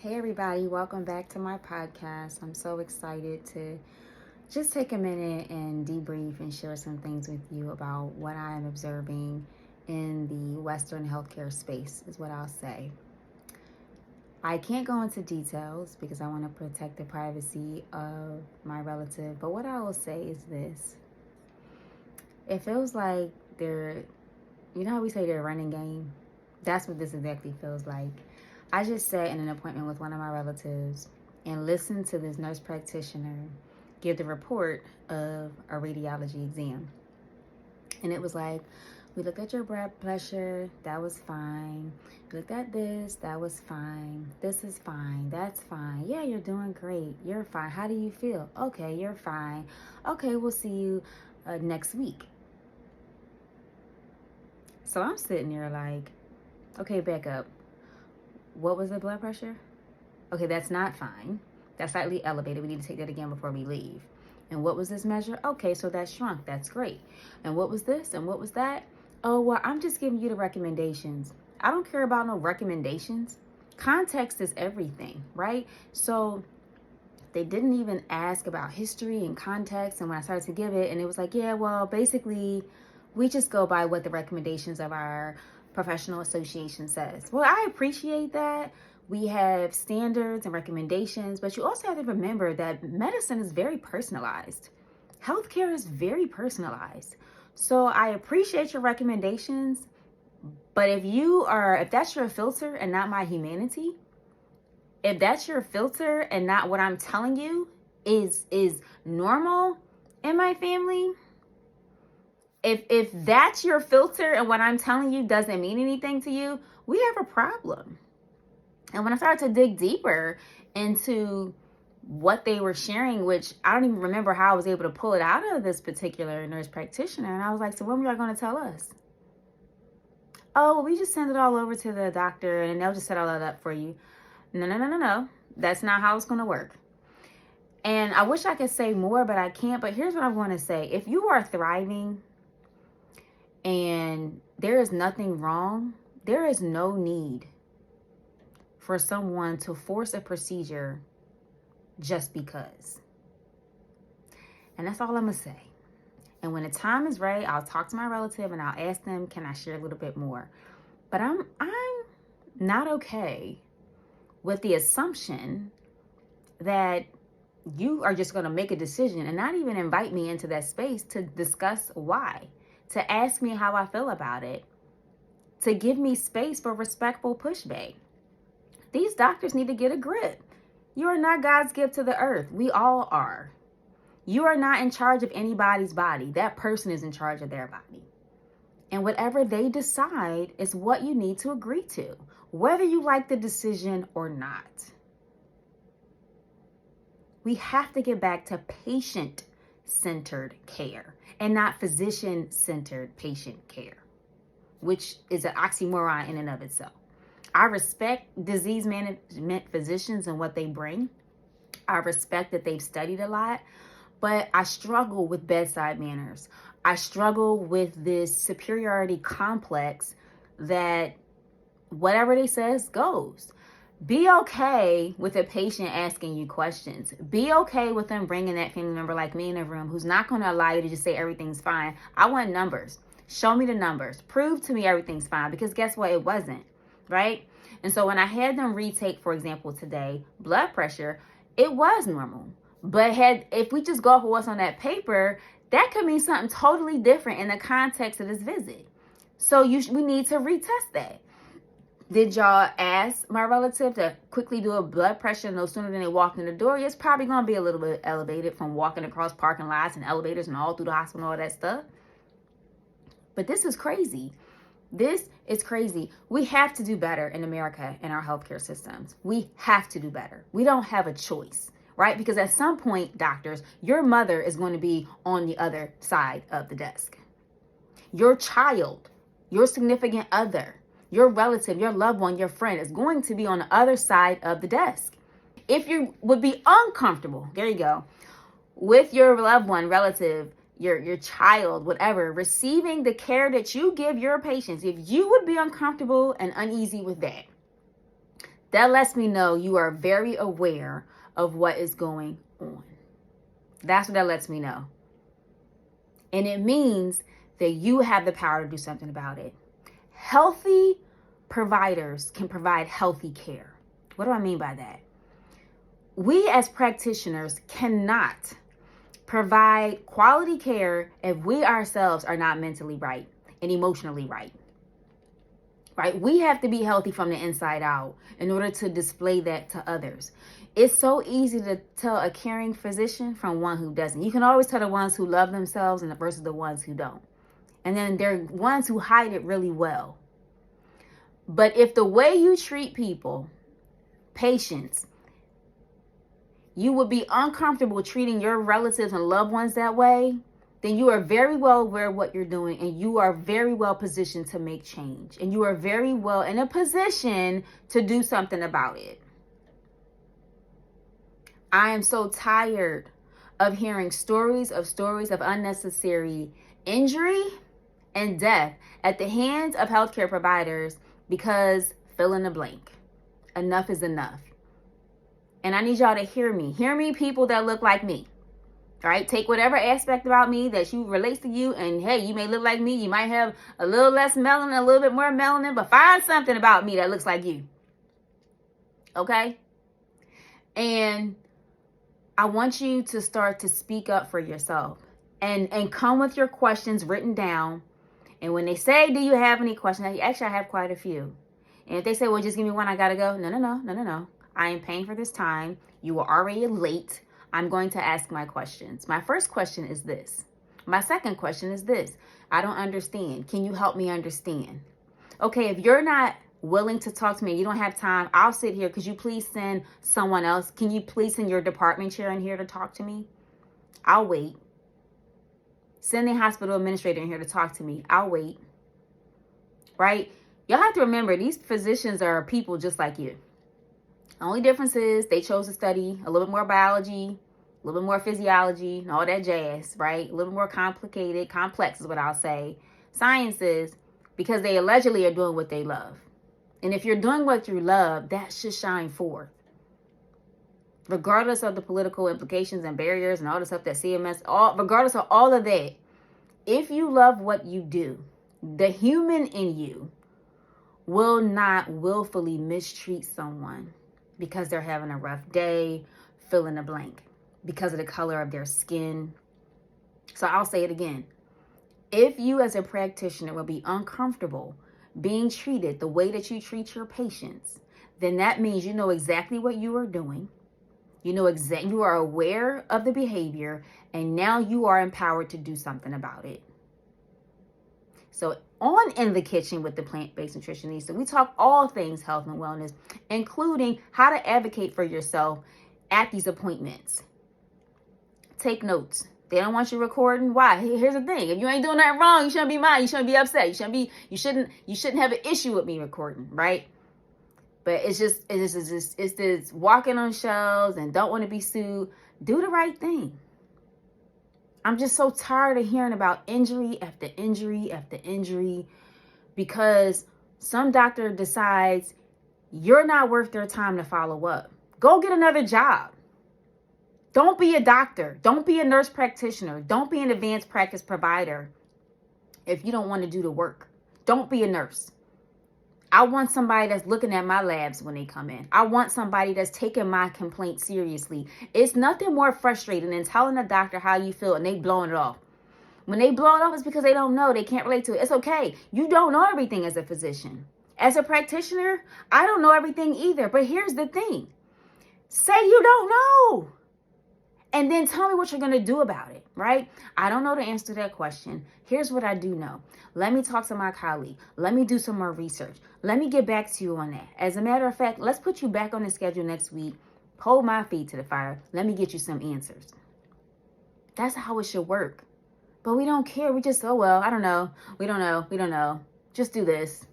Hey, everybody, welcome back to my podcast. I'm so excited to just take a minute and debrief and share some things with you about what I am observing in the Western healthcare space, is what I'll say. I can't go into details because I want to protect the privacy of my relative, but what I will say is this. It feels like you know how we say they're running game? That's what this exactly feels like. I just sat in an appointment with one of my relatives and listened to this nurse practitioner give the report of a radiology exam. And it was like, we looked at your blood pressure, that was fine. We looked at this, that was fine. This is fine, that's fine. Yeah, you're doing great. You're fine. How do you feel? Okay, you're fine. Okay, we'll see you next week. So I'm sitting there like, okay, back up. What was the blood pressure? Okay, that's not fine. That's slightly elevated. We need to take that again before we leave. And what was this measure? Okay, so that shrunk. That's great. And what was this? And what was that? Oh, well, I'm just giving you the recommendations. I don't care about no recommendations. Context is everything, right? So they didn't even ask about history and context. And when I started to give it, and it was like, yeah, well, basically, we just go by what the recommendations of our professional association says. Well, I appreciate that. We have standards and recommendations, but you also have to remember that medicine is very personalized. Healthcare is very personalized. So I appreciate your recommendations, but if that's your filter and not my humanity, if that's your filter and not what I'm telling you is normal in my family, if that's your filter and what I'm telling you doesn't mean anything to you, we have a problem. And when I started to dig deeper into what they were sharing, which I don't even remember how I was able to pull it out of this particular nurse practitioner, and I was like, so when were y'all going to tell us? Oh, well, we just send it all over to the doctor and they'll just set all that up for you. No. That's not how it's going to work. And I wish I could say more, but I can't. But here's what I want to say. If you are thriving and there is nothing wrong, there is no need for someone to force a procedure just because. And that's all I'm going to say. And when the time is right, I'll talk to my relative and I'll ask them, can I share a little bit more? But I'm not okay with the assumption that you are just going to make a decision and not even invite me into that space to discuss why, to ask me how I feel about it, to give me space for respectful pushback. These doctors need to get a grip. You are not God's gift to the earth. We all are. You are not in charge of anybody's body. That person is in charge of their body. And whatever they decide is what you need to agree to, whether you like the decision or not. We have to get back to patient-centered care and not physician-centered patient care, which is an oxymoron in and of itself. I respect disease management physicians and what they bring. I respect that they've studied a lot, but I struggle with bedside manners. I struggle with this superiority complex that whatever they says goes. Be okay with a patient asking you questions. Be okay with them bringing that family member like me in a room who's not going to allow you to just say everything's fine. I want numbers. Show me the numbers. Prove to me everything's fine, because guess what? It wasn't, right? And so when I had them retake, for example, today, blood pressure, it was normal. But if we just go off of what's on that paper, that could mean something totally different in the context of this visit. So we need to retest that. Did y'all ask my relative to quickly do a blood pressure no sooner than they walked in the door? It's probably going to be a little bit elevated from walking across parking lots and elevators and all through the hospital and all that stuff. But this is crazy. This is crazy. We have to do better in America in our healthcare systems. We have to do better. We don't have a choice, right? Because at some point, doctors, your mother is going to be on the other side of the desk. Your child, your significant other, your relative, your loved one, your friend is going to be on the other side of the desk. If you would be uncomfortable, there you go, with your loved one, relative, your child, whatever, receiving the care that you give your patients, if you would be uncomfortable and uneasy with that, That lets me know you are very aware of what is going on. That's what that lets me know. And it means that you have the power to do something about it. Healthy providers can provide healthy care. What do I mean by that? We as practitioners cannot provide quality care if we ourselves are not mentally right and emotionally right. Right? We have to be healthy from the inside out in order to display that to others. It's so easy to tell a caring physician from one who doesn't. You can always tell the ones who love themselves and versus the ones who don't. And then there are ones who hide it really well. But if the way you treat people, patients, you would be uncomfortable treating your relatives and loved ones that way, then you are very well aware of what you're doing, and you are very well positioned to make change. And you are very well in a position to do something about it. I am so tired of hearing stories of unnecessary injury and death at the hands of healthcare providers because fill in the blank. Enough is enough. And I need y'all to hear me. Hear me, people that look like me. All right, take whatever aspect about me that you relates to you, and hey, you may look like me. You might have a little less melanin, a little bit more melanin, but find something about me that looks like you. Okay? And I want you to start to speak up for yourself and come with your questions written down. And when they say, do you have any questions? Actually, I have quite a few. And if they say, well, just give me one, I got to go. No. I am paying for this time. You are already late. I'm going to ask my questions. My first question is this. My second question is this. I don't understand. Can you help me understand? Okay, if you're not willing to talk to me, you don't have time, I'll sit here. Could you please send someone else? Can you please send your department chair in here to talk to me? I'll wait. Send the hospital administrator in here to talk to me. I'll wait. Right? Y'all have to remember, these physicians are people just like you. The only difference is they chose to study a little bit more biology, a little bit more physiology, and all that jazz, right? A little more complicated, complex is what I'll say. Sciences, because they allegedly are doing what they love. And if you're doing what you love, that should shine forth. Regardless of the political implications and barriers and all the stuff that CMS, regardless of all of that, if you love what you do, the human in you will not willfully mistreat someone because they're having a rough day, fill in the blank, because of the color of their skin. So I'll say it again. If you as a practitioner will be uncomfortable being treated the way that you treat your patients, then that means you know exactly what you are doing. You know you are aware of the behavior, and now you are empowered to do something about it. So on In the Kitchen with the Plant-Based Nutritionista, we talk all things health and wellness, including how to advocate for yourself at these appointments. Take notes. They don't want you recording. Why? Here's the thing. If you ain't doing nothing wrong, you shouldn't be mad. You shouldn't be upset. You shouldn't have an issue with me recording, right? But it's this walking on shelves and don't want to be sued. Do the right thing. I'm just so tired of hearing about injury after injury after injury because some doctor decides you're not worth their time to follow up. Go get another job. Don't be a doctor. Don't be a nurse practitioner. Don't be an advanced practice provider if you don't want to do the work. Don't be a nurse. I want somebody that's looking at my labs when they come in. I want somebody that's taking my complaint seriously. It's nothing more frustrating than telling a doctor how you feel and they blowing it off. When they blow it off, it's because they don't know. They can't relate to it. It's okay. You don't know everything as a physician. As a practitioner, I don't know everything either. But here's the thing. Say you don't know. And then tell me what you're going to do about it, right? I don't know the answer to that question. Here's what I do know. Let me talk to my colleague. Let me do some more research. Let me get back to you on that. As a matter of fact, let's put you back on the schedule next week. Hold my feet to the fire. Let me get you some answers. That's how it should work. But we don't care. We just, oh, well, I don't know. We don't know. Just do this.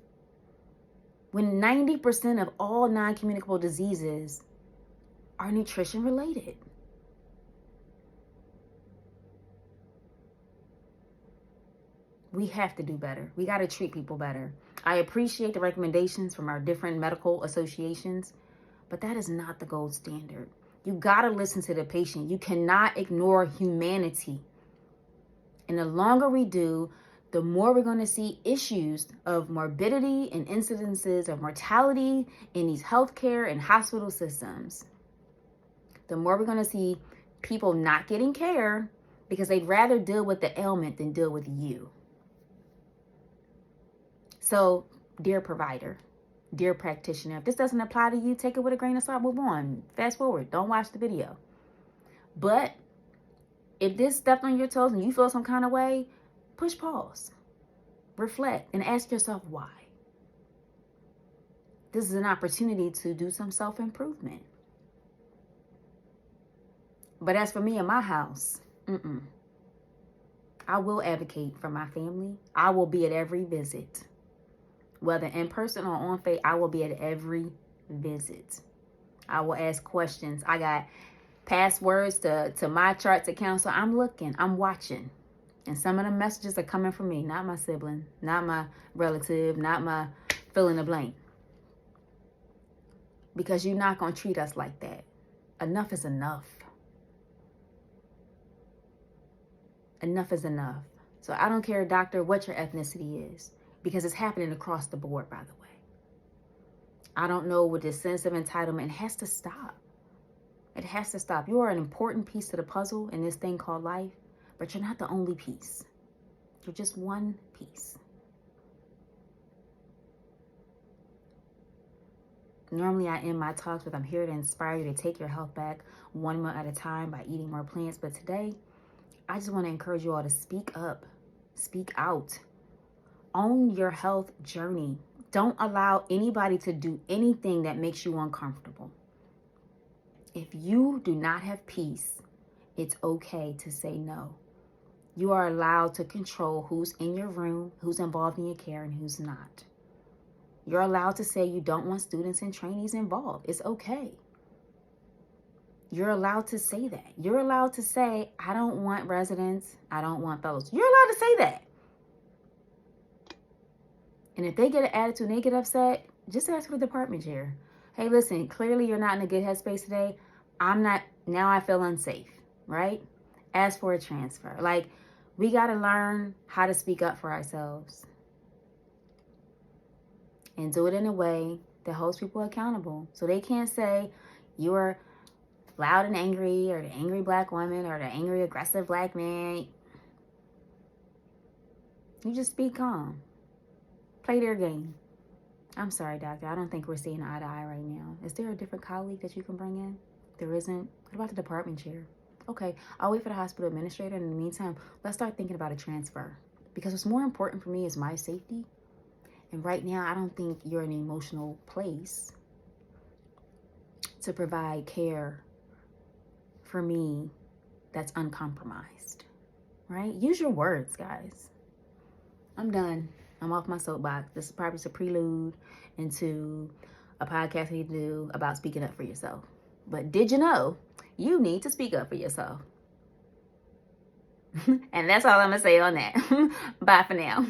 When 90% of all non-communicable diseases are nutrition related. We have to do better. We got to treat people better. I appreciate the recommendations from our different medical associations, but that is not the gold standard. You got to listen to the patient. You cannot ignore humanity. And the longer we do, the more we're going to see issues of morbidity and incidences of mortality in these healthcare and hospital systems. The more we're going to see people not getting care because they'd rather deal with the ailment than deal with you. So, dear provider, dear practitioner, if this doesn't apply to you, take it with a grain of salt, move on. Fast forward, don't watch the video. But if this stepped on your toes and you feel some kind of way, push pause, reflect, and ask yourself why. This is an opportunity to do some self-improvement. But as for me and my house, I will advocate for my family. I will be at every visit. Whether in person or on Facebook, I will be at every visit. I will ask questions. I got passwords to my charts account, so I'm looking, I'm watching. And some of the messages are coming from me, not my sibling, not my relative, not my fill in the blank. Because you're not going to treat us like that. Enough is enough. Enough is enough. So I don't care, doctor, what your ethnicity is, because it's happening across the board, by the way. I don't know what this sense of entitlement has to stop. It has to stop. You are an important piece to the puzzle in this thing called life, but you're not the only piece. You're just one piece. Normally I end my talks with, I'm here to inspire you to take your health back one meal at a time by eating more plants. But today, I just want to encourage you all to speak up, speak out, own your health journey. Don't allow anybody to do anything that makes you uncomfortable. If you do not have peace, it's okay to say no. You are allowed to control who's in your room, who's involved in your care, and who's not. You're allowed to say you don't want students and trainees involved. It's okay. You're allowed to say that. You're allowed to say, I don't want residents, I don't want fellows. You're allowed to say that. And if they get an attitude and they get upset, just ask for the department chair. Hey, listen, clearly you're not in a good headspace today. Now I feel unsafe, right? Ask for a transfer. Like, we got to learn how to speak up for ourselves. And do it in a way that holds people accountable. So they can't say you're loud and angry, or the angry black woman, or the angry, aggressive black man. You just speak calm. Play their game. I'm sorry, doctor. I don't think we're seeing eye to eye right now. Is there a different colleague that you can bring in? There isn't? What about the department chair? Okay, I'll wait for the hospital administrator. In the meantime, let's start thinking about a transfer. Because what's more important for me is my safety. And right now, I don't think you're in an emotional place to provide care for me that's uncompromised, right? Use your words, guys. I'm done. I'm off my soapbox. This is probably a prelude into a podcast I need to do about speaking up for yourself. But did you know you need to speak up for yourself? And that's all I'm going to say on that. Bye for now.